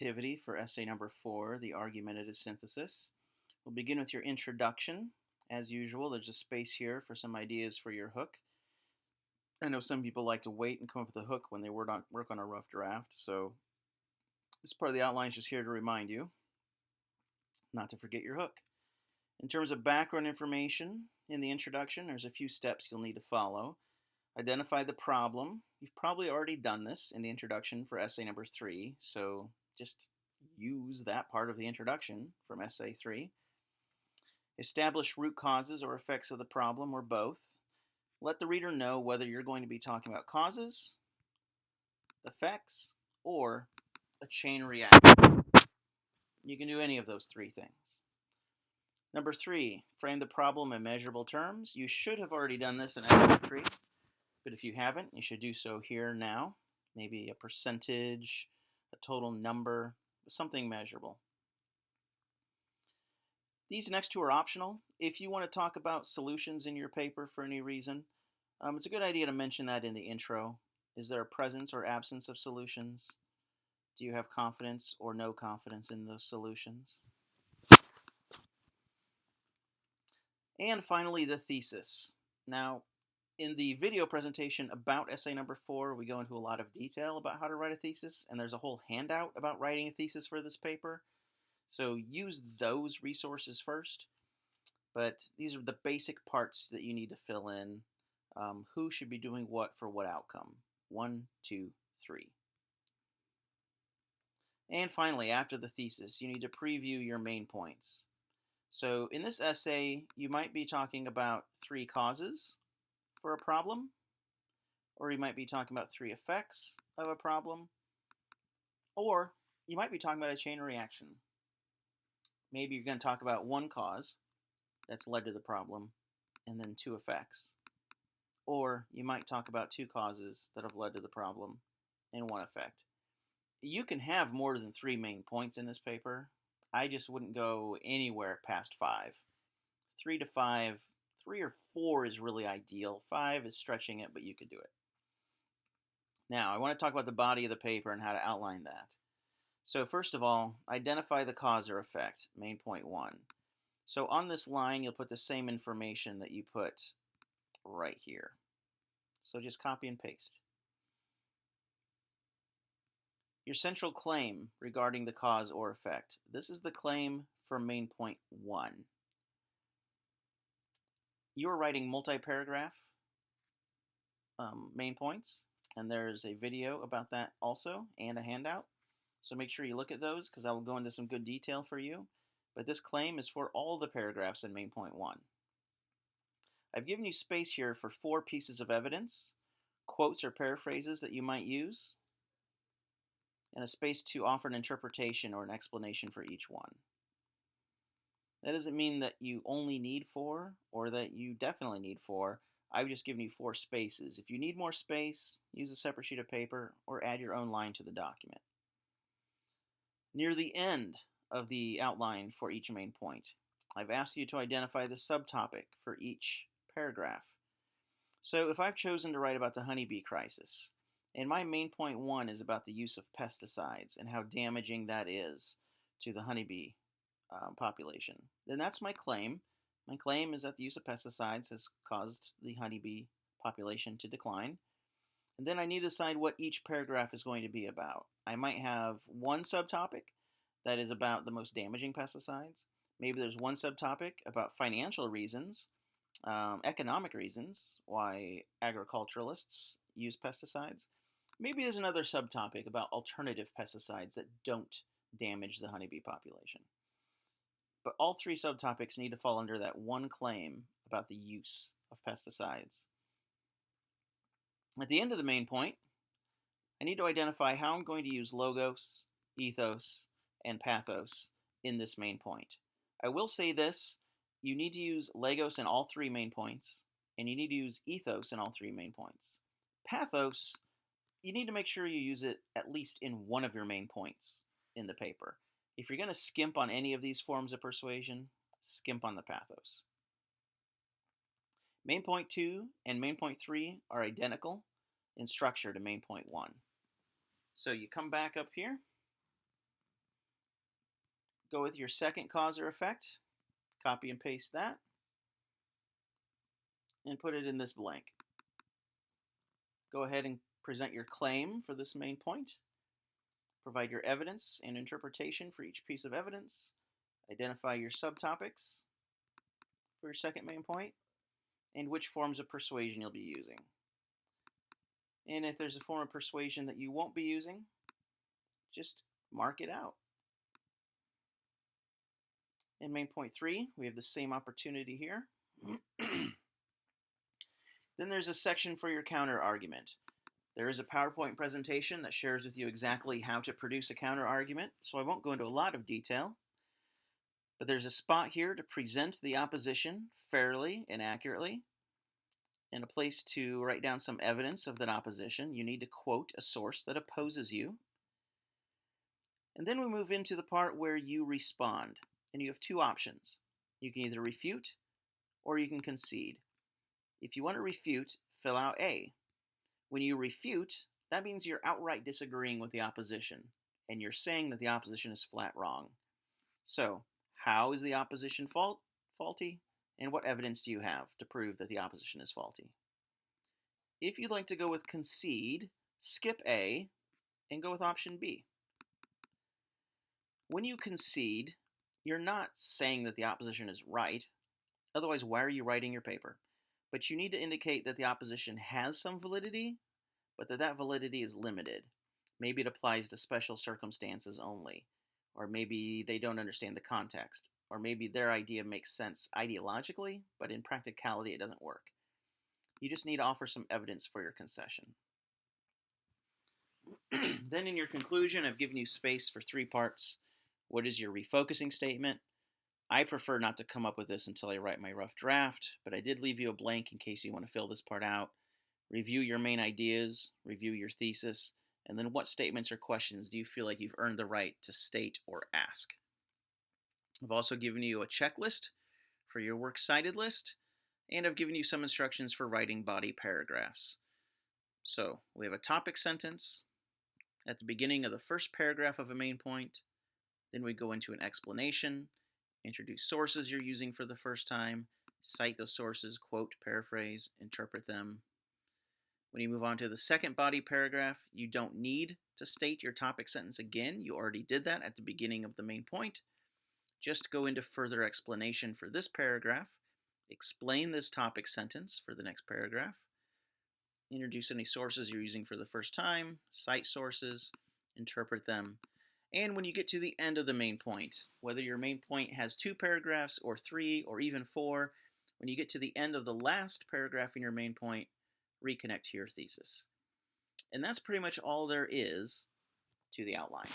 Activity for essay number 4, the argumentative synthesis. We'll begin with your introduction. As usual, there's a space here for some ideas for your hook. I know some people like to wait and come up with a hook when they work on a rough draft, so this part of the outline is just here to remind you not to forget your hook. In terms of background information in the introduction, there's a few steps you'll need to follow. Identify the problem. You've probably already done this in the introduction for essay number 3, so just use that part of the introduction from essay 3. Establish root causes or effects of the problem, or both. Let the reader know whether you're going to be talking about causes, effects, or a chain reaction. You can do any of those three things. Number 3, frame the problem in measurable terms. You should have already done this in essay 3, but if you haven't, you should do so here now. Maybe a percentage, a total number, something measurable. These next two are optional. If you want to talk about solutions in your paper for any reason, it's a good idea to mention that in the intro. Is there a presence or absence of solutions? Do you have confidence or no confidence in those solutions? And finally, the thesis. Now, in the video presentation about essay number 4, we go into a lot of detail about how to write a thesis, and there's a whole handout about writing a thesis for this paper. So use those resources first. But these are the basic parts that you need to fill in. Who should be doing what for what outcome? 1, 2, 3. And finally, after the thesis, you need to preview your main points. So in this essay, you might be talking about 3 causes for a problem, or you might be talking about 3 effects of a problem, or you might be talking about a chain reaction. Maybe you're going to talk about 1 cause that's led to the problem, and then 2 effects. Or you might talk about 2 causes that have led to the problem and 1 effect. You can have more than 3 main points in this paper. I just wouldn't go anywhere past 5. 3 to 5, 3 or 4 is really ideal. 5 is stretching it, but you could do it. Now, I want to talk about the body of the paper and how to outline that. So first of all, identify the cause or effect, main point 1. So on this line, you'll put the same information that you put right here. So just copy and paste. Your central claim regarding the cause or effect. This is the claim for main point 1. You are writing multi-paragraph main points, and there's a video about that also, and a handout. So make sure you look at those, because I will go into some good detail for you. But this claim is for all the paragraphs in main point 1. I've given you space here for 4 pieces of evidence, quotes or paraphrases that you might use, and a space to offer an interpretation or an explanation for each one. That doesn't mean that you only need 4 or that you definitely need 4. I've just given you 4 spaces. If you need more space, use a separate sheet of paper or add your own line to the document. Near the end of the outline for each main point, I've asked you to identify the subtopic for each paragraph. So if I've chosen to write about the honeybee crisis, and my main point 1 is about the use of pesticides and how damaging that is to the honeybee population, then that's my claim. My claim is that the use of pesticides has caused the honeybee population to decline. And then I need to decide what each paragraph is going to be about. I might have one subtopic that is about the most damaging pesticides. Maybe there's one subtopic about financial reasons, economic reasons why agriculturalists use pesticides. Maybe there's another subtopic about alternative pesticides that don't damage the honeybee population. But all 3 subtopics need to fall under that one claim about the use of pesticides. At the end of the main point, I need to identify how I'm going to use logos, ethos, and pathos in this main point. I will say this, you need to use logos in all 3 main points, and you need to use ethos in all 3 main points. Pathos, you need to make sure you use it at least in one of your main points in the paper. If you're going to skimp on any of these forms of persuasion, skimp on the pathos. Main point 2 and main point 3 are identical in structure to main point 1. So you come back up here, Go with your second cause or effect, copy and paste that, and put it in this blank. Go ahead and present your claim for this main point. Provide your evidence and interpretation for each piece of evidence. Identify your subtopics for your second main point, and which forms of persuasion you'll be using. And if there's a form of persuasion that you won't be using, just mark it out. In main point 3, we have the same opportunity here. Then there's a section for your counter argument. There is a PowerPoint presentation that shares with you exactly how to produce a counter argument, so I won't go into a lot of detail. But there's a spot here to present the opposition fairly and accurately, and a place to write down some evidence of that opposition. You need to quote a source that opposes you. And then we move into the part where you respond, and you have two options. You can either refute or you can concede. If you want to refute, fill out A. When you refute, that means you're outright disagreeing with the opposition, and you're saying that the opposition is flat wrong. So, how is the opposition faulty, and what evidence do you have to prove that the opposition is faulty? If you'd like to go with concede, skip A and go with option B. When you concede, you're not saying that the opposition is right. Otherwise, why are you writing your paper? But you need to indicate that the opposition has some validity, but that validity is limited. Maybe it applies to special circumstances only, or maybe they don't understand the context, or maybe their idea makes sense ideologically, but in practicality it doesn't work. You just need to offer some evidence for your concession. Then in your conclusion, I've given you space for 3 parts. What is your refocusing statement? I prefer not to come up with this until I write my rough draft, but I did leave you a blank in case you want to fill this part out. Review your main ideas, review your thesis, and then what statements or questions do you feel like you've earned the right to state or ask? I've also given you a checklist for your works cited list, and I've given you some instructions for writing body paragraphs. So we have a topic sentence at the beginning of the first paragraph of a main point. Then we go into an explanation, introduce sources you're using for the first time, cite those sources, quote, paraphrase, interpret them. When you move on to the second body paragraph, you don't need to state your topic sentence again. You already did that at the beginning of the main point. Just go into further explanation for this paragraph, explain this topic sentence for the next paragraph, introduce any sources you're using for the first time, cite sources, interpret them, and when you get to the end of the main point, whether your main point has 2 paragraphs or 3 or even 4, when you get to the end of the last paragraph in your main point, reconnect to your thesis. And that's pretty much all there is to the outline.